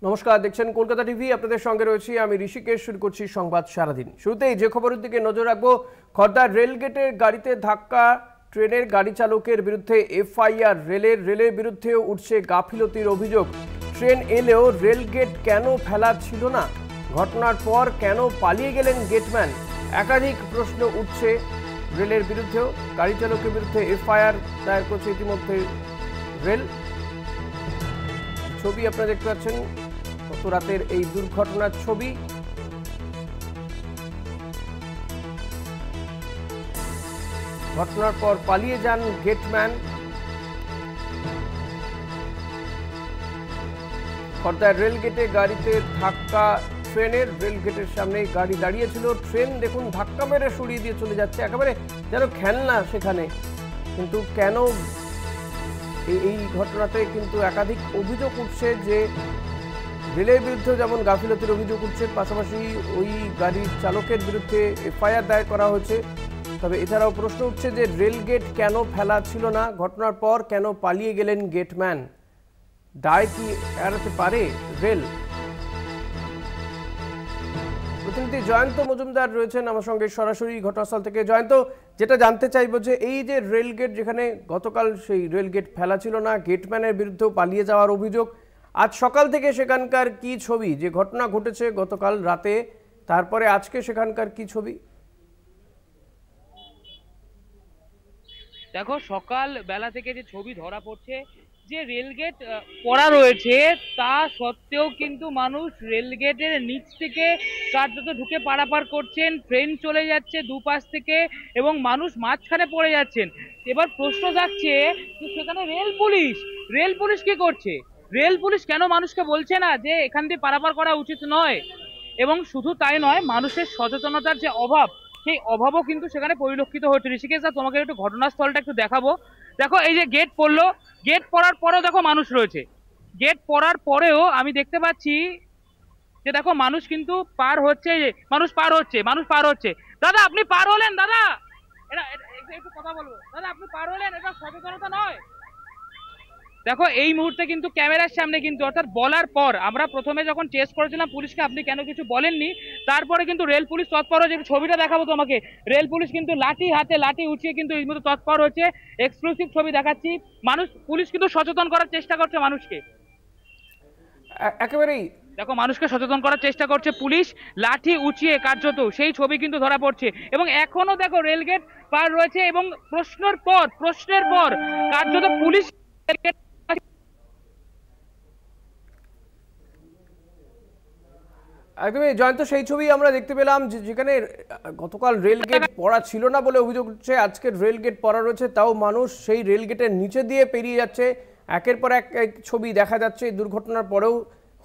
নমস্কার, দেখছেন কলকাতা টিভি। আপনাদের সঙ্গে রয়েছি আমি ঋষিকেশ। শুরু করছি সংবাদ সারাদিন। শুরুতেই যে খবরের দিকে নজর রাখবো, খড়দার রেলগেটের গাড়িতে ধাক্কা, ট্রেনের গাড়ি চালকের বিরুদ্ধে এফআইআর। রেলের বিরুদ্ধেও উঠছে গাফিলতির অভিযোগ। ট্রেন এলেও রেলগেট কেন ফেলা ছিল না? ঘটনার পর কেন পালিয়ে গেলেন গেটম্যান? একাধিক প্রশ্ন উঠছে রেলের বিরুদ্ধেও। গাড়ি চালকের বিরুদ্ধে এফআইআর দায়ের করছে ইতিমধ্যে রেল। ছবি আপনারা দেখতে পাচ্ছেন গত রাতের এই দুর্ঘটনার ছবি। ঘটনার পর পালিয়ে যান গেটম্যান। খড়দার রেলগেটে গাড়িতে ধাক্কা, ট্রেনের রেলগেটের সামনে গাড়ি দাঁড়িয়েছিল। ট্রেন দেখুন ধাক্কা মেরে সরিয়ে দিয়ে চলে যাচ্ছে, একেবারে যেন খেলনা সেখানে। কিন্তু কেন এই ঘটনাতে কিন্তু একাধিক অভিযোগ উঠছে যে রেলের বিরুদ্ধে যেমন গাফিলতির অভিযোগ উঠছে, পাশাপাশি ওই গাড়ির চালকের বিরুদ্ধে এফআইআর দায়ের করা হয়েছে। তবে এছাড়াও প্রশ্ন উঠছে যে রেলগেট কেন ফেলা ছিল না? ঘটনার পর কেন পালিয়ে গেলেন গেটম্যান? দায় কি এড়াতে পারে রেল? প্রতিনিধি জয়ন্ত মজুমদার রয়েছেন আমার সঙ্গে সরাসরি ঘটনাস্থল থেকে। জয়ন্ত, যেটা জানতে চাইবো যে এই যে রেলগেট, যেখানে গতকাল সেই রেলগেট ফেলা ছিল না, গেটম্যানের বিরুদ্ধেও পালিয়ে যাওয়ার অভিযোগ, আজ সকাল থেকে সেখানকার কি ছবি? যে ঘটনা ঘটেছে গতকাল রাতে, তারপরে আজকে সেখানকার কি ছবি? দেখো, সকাল বেলা থেকে যে ছবি ধরা পড়ছে, যে রেলগেট পড়া রয়েছে তা সত্ত্বেও কিন্তু মানুষ রেলগেটের নিচ থেকে কার্যত ঢুকে পারাপার করছেন। ট্রেন চলে যাচ্ছে দুপাশ থেকে এবং মানুষ মাঝখানে পড়ে যাচ্ছেন। এবার প্রশ্ন থাকছে যে সেখানে রেল পুলিশ কি করছে? রেল পুলিশ কেন মানুষকে বলছে না যে এখান দিয়ে পারাপার করা উচিত নয়? এবং শুধু তাই নয়, মানুষের সচেতনতার যে অভাব, সেই অভাবও কিন্তু সেখানে পরিলক্ষিত হচ্ছে। ঋষিকেশ দা, তোমাকে একটু ঘটনাস্থলটা একটু দেখাবো। দেখো, এই যে গেট পড়লো, গেট পড়ার পরেও দেখো মানুষ রয়েছে। গেট পড়ার পরেও আমি দেখতে পাচ্ছি যে দেখো মানুষ কিন্তু পার হচ্ছে, মানুষ পার হচ্ছে। দাদা, আপনি পার হলেন? দাদা, একটু কথা বলবো। দাদা, আপনি পার হলেন? এটা সচেতনতা নয়? দেখো, এই মুহূর্তে কিন্তু ক্যামেরার সামনে কিন্তু, অর্থাৎ বলার পর, আমরা প্রথমে যখন চেস করেছিলাম পুলিশকে আপনি কেন কিছু বলেননি, তারপরে কিন্তু রেল পুলিশ তৎপর হয়েছে। ছবিটা দেখাবো তোমাকে। রেল পুলিশ কিন্তু লাঠি উঠিয়ে কিন্তু এই মুহূর্তে তৎপর হচ্ছে। এক্সক্লুসিভ ছবি দেখাচ্ছি। পুলিশ কিন্তু সচেতন করার চেষ্টা করছে মানুষকে। একেবারেই দেখো, মানুষকে সচেতন করার চেষ্টা করছে পুলিশ, লাঠি উঁচিয়ে কার্যত, সেই ছবি কিন্তু ধরা পড়ছে। এবং এখনো দেখো রেলগেট পার রয়েছে এবং প্রশ্নের পর কার্যত পুলিশ একদমই জয়ন্ত, সেই ছবি আমরা দেখতে পেলাম যেখানে গতকাল রেলগেট পড়া ছিল না বলে অভিযোগ উঠছে, আজকে রেলগেট পড়া রয়েছে, তাও মানুষ সেই রেলগেটের নিচে দিয়ে পেরিয়ে যাচ্ছে। একের পর এক ছবি দেখা যাচ্ছে। এই দুর্ঘটনার পরেও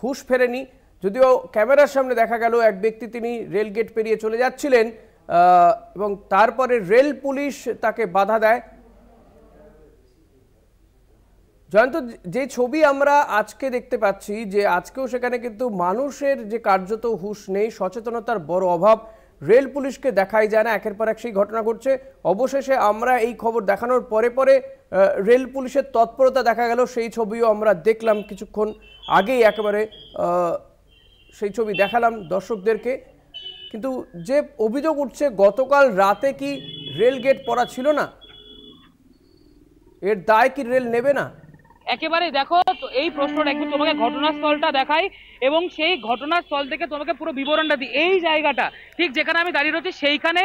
হুঁশ ফেরেনি। যদিও ক্যামেরার সামনে দেখা গেল এক ব্যক্তি, তিনি রেলগেট পেরিয়ে চলে যাচ্ছিলেন এবং তারপরে রেল পুলিশ তাকে বাধা দেয়। জয়ন্ত, যে ছবি আমরা আজকে দেখতে পাচ্ছি, যে আজকেও সেখানে কিন্তু মানুষের যে কার্যত হুঁশ নেই, সচেতনতার বড় অভাব, রেল পুলিশকে দেখাই যায় না, একের পর এক সেই ঘটনা ঘটছে। অবশেষে আমরা এই খবর দেখানোর পরে রেল পুলিশের তৎপরতা দেখা গেল, সেই ছবিও আমরা দেখলাম কিছুক্ষণ আগেই, একেবারে সেই ছবি দেখালাম দর্শকদেরকে। কিন্তু যে অভিযোগ উঠছে, গতকাল রাতে কি রেলগেট পড়া ছিল না? এর দায় কি রেল নেবে না? একেবারে দেখো, তো এই প্রশ্নটা একটু তোমাকে ঘটনাস্থলটা দেখাই এবং সেই ঘটনাস্থল থেকে তোমাকে পুরো বিবরণটা দিই। এই জায়গাটা ঠিক যেখানে আমি দাঁড়িয়ে রয়েছি, সেইখানে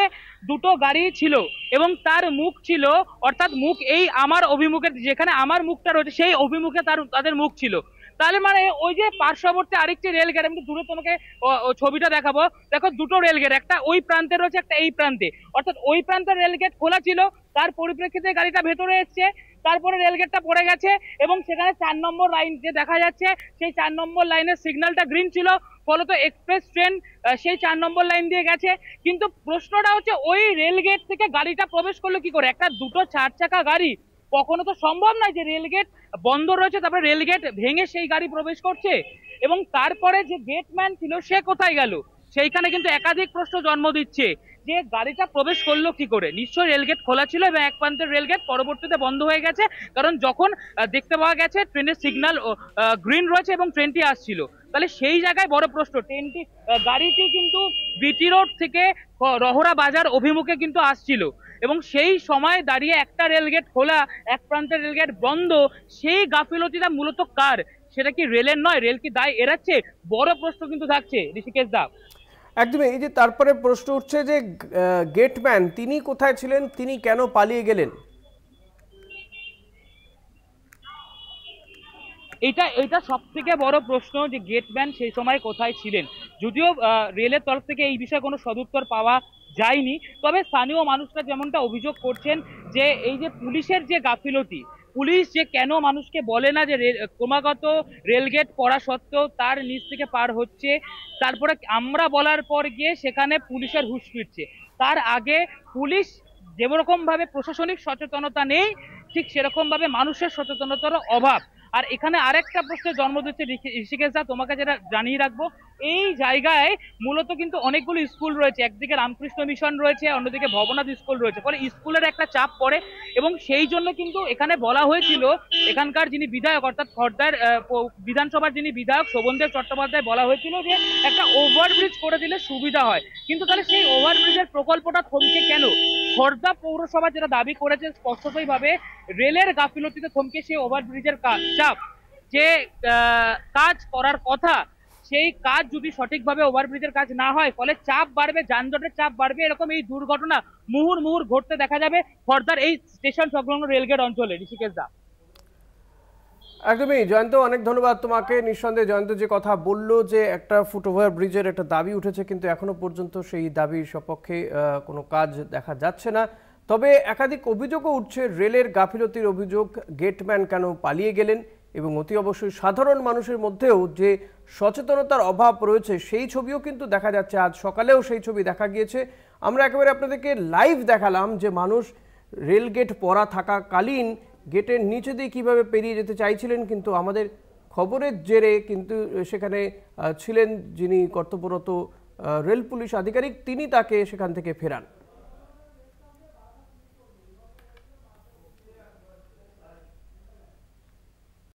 দুটো গাড়ি ছিল এবং তার মুখ ছিল, অর্থাৎ মুখ এই আমার অভিমুখে, যেখানে আমার মুখটা রয়েছে সেই অভিমুখে তাদের মুখ ছিল। তাহলে মানে ওই যে পার্শ্ববর্তী আরেকটি রেলগেট, আমি দূরে তোমাকে ছবিটা দেখাবো। দেখো, দুটো রেলগেট, একটা ওই প্রান্তে রয়েছে, একটা এই প্রান্তে। অর্থাৎ ওই প্রান্তের রেলগেট খোলা ছিল, তার পরিপ্রেক্ষিতে গাড়িটা ভেতরে এসছে, তারপরে রেলগেটটা পড়ে গেছে এবং সেখানে 4 নম্বর লাইন যে দেখা যাচ্ছে, সেই 4 নম্বর লাইনের সিগন্যালটা গ্রিন ছিল, ফলত এক্সপ্রেস ট্রেন সেই 4 নম্বর লাইন দিয়ে গেছে। কিন্তু প্রশ্নটা হচ্ছে, ওই রেলগেট থেকে গাড়িটা প্রবেশ করলো কি করে? একটা দুটো 4 চাকা গাড়ি, কখনো তো সম্ভব নয় যে রেলগেট বন্ধ রয়েছে তারপরে রেলগেট ভেঙে সেই গাড়ি প্রবেশ করছে। এবং তারপরে যে গেটম্যান ছিল সে কোথায় গেল, সেইখানে কিন্তু একাধিক প্রশ্ন জন্ম দিচ্ছে যে গাড়িটা প্রবেশ করলো কি করে। নিশ্চয়ই রেলগেট খোলা ছিল এবং এক প্রান্তের রেলগেট পরবর্তীতে বন্ধ হয়ে গেছে, কারণ যখন দেখতে পাওয়া গেছে ট্রেনের সিগন্যাল গ্রিন রয়েছে এবং ট্রেনটি আসছিল। তাহলে সেই জায়গায় বড় প্রশ্ন, ট্রেনটি গাড়িটি কিন্তু বিটি রোড থেকে রহরা বাজার অভিমুখে কিন্তু আসছিল, এবং সেই সময় দাঁড়িয়ে একটা রেলগেট খোলা, এক প্রান্তের রেলগেট বন্ধ, সেই গাফিলতিটা মূলত কার? সেটা কি রেলের নয়? রেল কি দায় এড়াচ্ছে? বড় প্রশ্ন কিন্তু থাকছে ঋষিকেশ দা। একদমই। এই যে তারপরে প্রশ্ন উঠছে যে গেটম্যান তিনি কোথায় ছিলেন, তিনি কেন পালিয়ে গেলেন? এটা এটা সব থেকে বড় প্রশ্ন যে গেটম্যান সেই সময় কোথায় ছিলেন। যদিও রেলের তরফ থেকে এই বিষয়ে কোনো সদুত্তর পাওয়া যায়নি, তবে স্থানীয় মানুষরা যেমনটা অভিযোগ করছেন যে এই যে পুলিশের যে গাফিলতি, পুলিশ যে কেন মানুষকে বলে না যে ক্রমাগত রেলগেট পড়া সত্ত্বেও তার নিচ থেকে পার হচ্ছে, তারপরে আমরা বলার পর গিয়ে সেখানে পুলিশের হুঁশ ফিরছে। তার আগে পুলিশ যেরকম ভাবে প্রশাসনিক সচেতনতা নেই, ঠিক সেরকম ভাবে মানুষের সচেতনতার অভাব। আর এখানে আরেকটা প্রশ্নের জন্ম দিচ্ছে ঋষিকেশ দা, তোমাকে যেটা জানিয়ে রাখবো, এই জায়গায় মূলত কিন্তু অনেকগুলো স্কুল রয়েছে, একদিকে রামকৃষ্ণ মিশন রয়েছে, অন্যদিকে ভবনাথ স্কুল রয়েছে, ফলে স্কুলের একটা চাপ পড়ে, এবং সেই জন্য কিন্তু এখানে বলা হয়েছিল, এখানকার যিনি বিধায়ক অর্থাৎ খড়দার বিধানসভার যিনি বিধায়ক শোভনদেব চট্টোপাধ্যায়, বলা হয়েছিল যে একটা ওভারব্রিজ করে দিলে সুবিধা হয়। কিন্তু তাহলে সেই ওভারব্রিজের প্রকল্পটা থমকে কেন? খড়দা পৌরসভা যেটা দাবি করেছে স্পষ্টতই ভাবে রেলের গাফিলতিতে থমকে সেই ওভারব্রিজের চাপ, যে কাজ করার কথা সেই কাজ যদি সঠিকভাবে ওভারব্রিজের কাজ না হয়, ফলে চাপ বাড়বে, যানজটের চাপ বাড়বে, এরকম এই দুর্ঘটনা মুহুর্মুহুর ঘটতে দেখা যাবে খড়দার এই স্টেশন সংলগ্ন রেলগেট অঞ্চলে। ঋষিকেশ দা। একদমই জয়ন্ত, অনেক ধন্যবাদ তোমাকে। নিঃসন্দেহে জয়ন্ত যে কথা বললো যে একটা ফুটওভার ব্রিজের একটা দাবি উঠেছে, কিন্তু এখনো পর্যন্ত সেই দাবির সপক্ষে কোনো কাজ দেখা যাচ্ছে না। তবে একাধিক অভিযোগও উঠছে, রেলের গাফিলতির অভিযোগ, গেটম্যান কেন পালিয়ে গেলেন, এবং অতি অবশ্যই সাধারণ মানুষের মধ্যেও যে সচেতনতার অভাব রয়েছে সেই ছবিও কিন্তু দেখা যাচ্ছে। আজ সকালেও সেই ছবি দেখা গিয়েছে। আমরা একেবারে আপনাদেরকে লাইভ দেখালাম যে মানুষ রেলগেট পড়া থাকাকালীন গেটের নিচে দিয়ে কীভাবে পেরিয়ে যেতে চাইছিলেন, কিন্তু আমাদের খবরের জেরে কিন্তু সেখানে ছিলেন যিনি কর্তব্যরত রেল পুলিশ আধিকারিক, তিনি তাকে সেখান থেকে ফেরান।